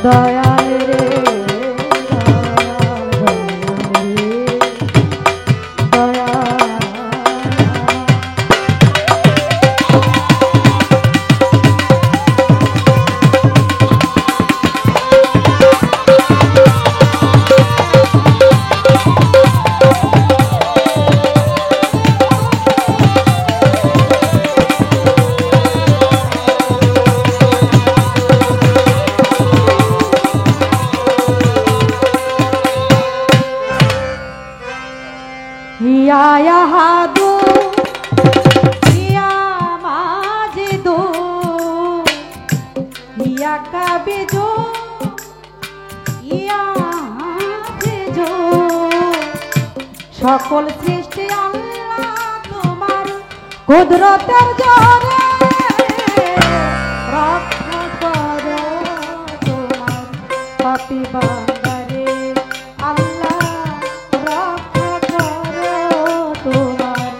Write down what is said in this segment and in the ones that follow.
দয়াল রে या हादू या माजिदू या काबिजू या हाफिजू সকল সৃষ্টি আল্লাহ তোমার কুদরতের জোরে রক্ষা করো তোমার পাপী বান্দারে আল্লাহ রক্ষা করো তোমার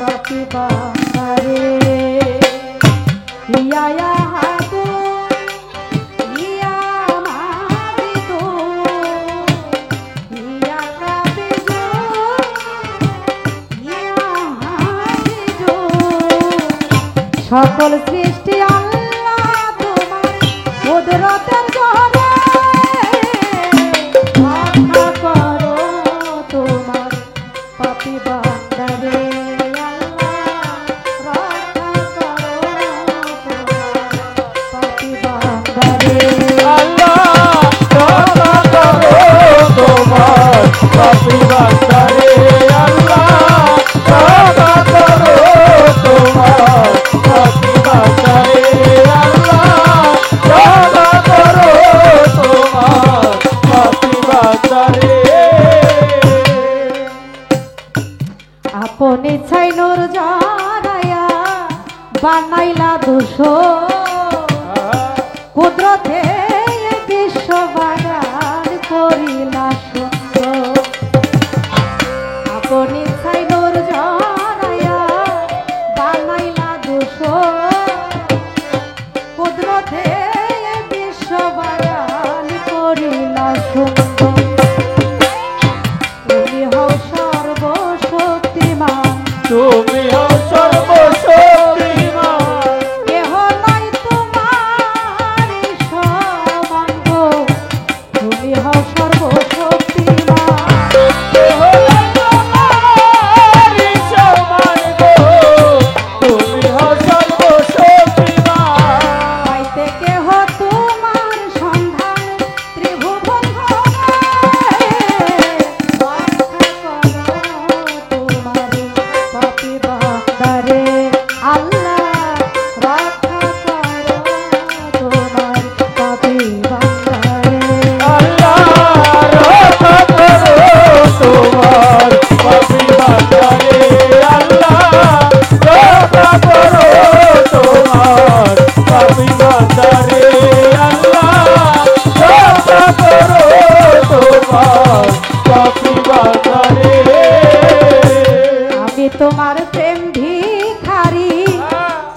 পাপী বান্দারে ইয়া হাদু ইয়া মাজিদু ইয়া কাবিজু ইয়া হাফিজু সকল সৃষ্টি আল্লাহ তোমার কুদরতের জোরে রক্ষা করো তোমার পাপী বান্দারে আল্লাহ রক্ষা করো তোমার পাপী বান্দারে আল্লাহ রক্ষা করো তোমার পাপী বান্দারে আল্লাহ রক্ষা করো তোমার পাপী বান্দারে আল্লাহ রক্ষা করো তোমার পাপী বান্দারে আপনি ছাই নূর জড়াইয়া বানাইলা দুশো কুদরতে বিশ্ব বাগান করিলা সুন্দর আপনি ছাই নূর জড়াইয়া বানাইলা দুশো কুদরতে বিশ্ব বাগান করিলা সুন্দর তুমি হও সর্বশক্তিমান তুমি হও সর্বশক্তিমান কেহ নাই তোমার সমান গো তুমি হও সর্বশক্তিমান কেহ নাই তোমার সমান গো তুমি হও সর্বশক্তিমান পাইতে কেহ তোমার সন্ধান ত্রিভুবন পাপী বান্দারে আল্লাহ রক্ষা করো তোমার পাপী বান্দারে আল্লাহ রক্ষা করো তোমার পাপী বান্দারে আল্লাহ রক্ষা করো তোমার পাপী বান্দারে আল্লাহ রক্ষা করো তোমার পাপী বান্দারে আমি তোমার প্রেম ভিখারি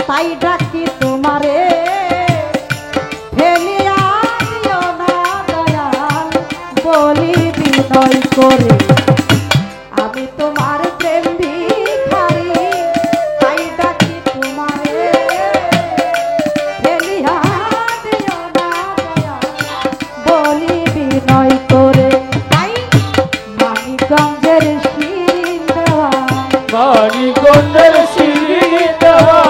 তাই ডাকি তোমারে ফেলিয়া দিও না দয়াল বলি বিনয় করে আমি তোমার প্রেম ভিখারি তাই ডাকি তোমারে ফেলিয়া দিও না দয়াল বলি বিনয় করে তাই মানিকগঞ্জের শিরিন দেওয়া মানিকগঞ্জের শিরিন দেওয়া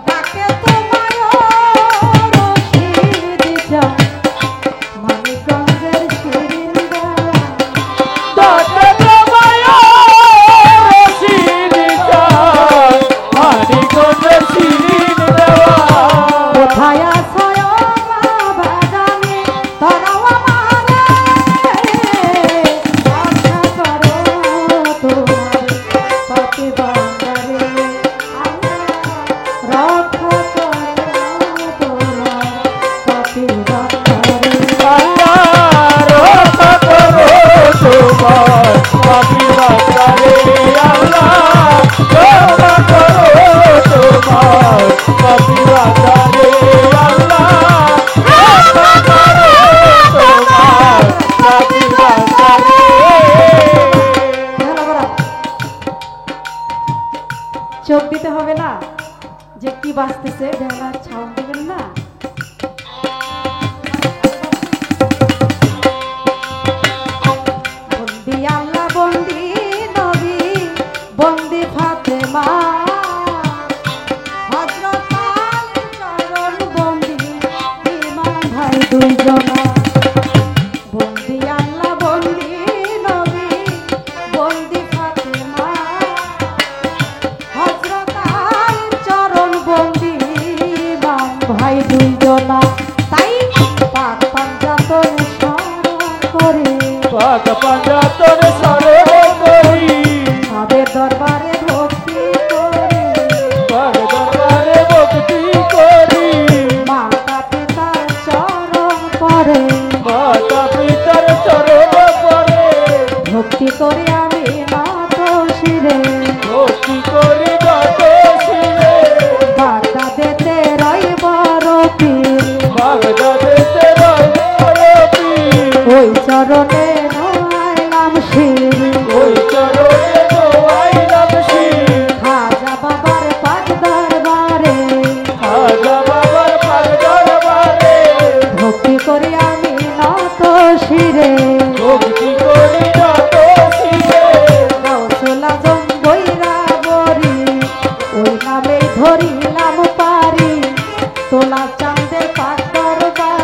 ডাকে তোমায় রশিদ দিশা মানিকগঞ্জের শিরিন দেওয়া দুইজনা বন্দি আল্লাহ বন্দি নবী বন্দি ফাতেমা হযরত আলীর চরণ বন্দি ইমাম ভাই দুইজনা তাই পাক পাঞ্জাতন স্মরণ করে পাক পাঞ্জাতন স্মরণ করি তাদের দরবারে ভক্তি করি পাক দরবারে ভক্তি করি মাতা পিতার চরণ করে মাতা পিতার চরণ পরে ভক্তি করে আমি নত শিরে ভক্তি করি নত শিরে বাগদাদেতে রইব রপীর বাগদাদেতে রবি ওই চরণে নোয়াইলাম শির ওই চরণে নোয়াইলাম শির খাজা বাবার পাক দরবারে খাজা বাবার পাক দরবারে ভক্তি করে আমি নত শিরে ভক্তি করি নত শিরে গাউসুল আজম বৈরা বরি ওই নামে ধরিলাম পারি তোলা চাঁদের পাক দরবারে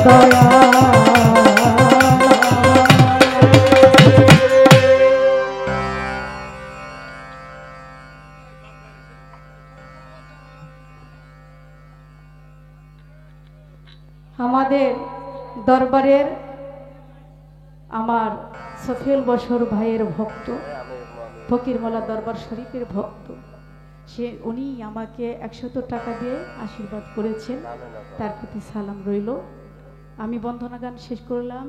দয়া আমাদের দরবারের আমার সফিউল বশর ভাইয়ের ভক্ত, ফকিরমোল্লা দরবার শরীফের ভক্ত, উনি আমাকে 100 টাকা দিয়ে আশীর্বাদ করেছেন, তার প্রতি সালাম রইল। আমি বন্দনা গান শেষ করলাম।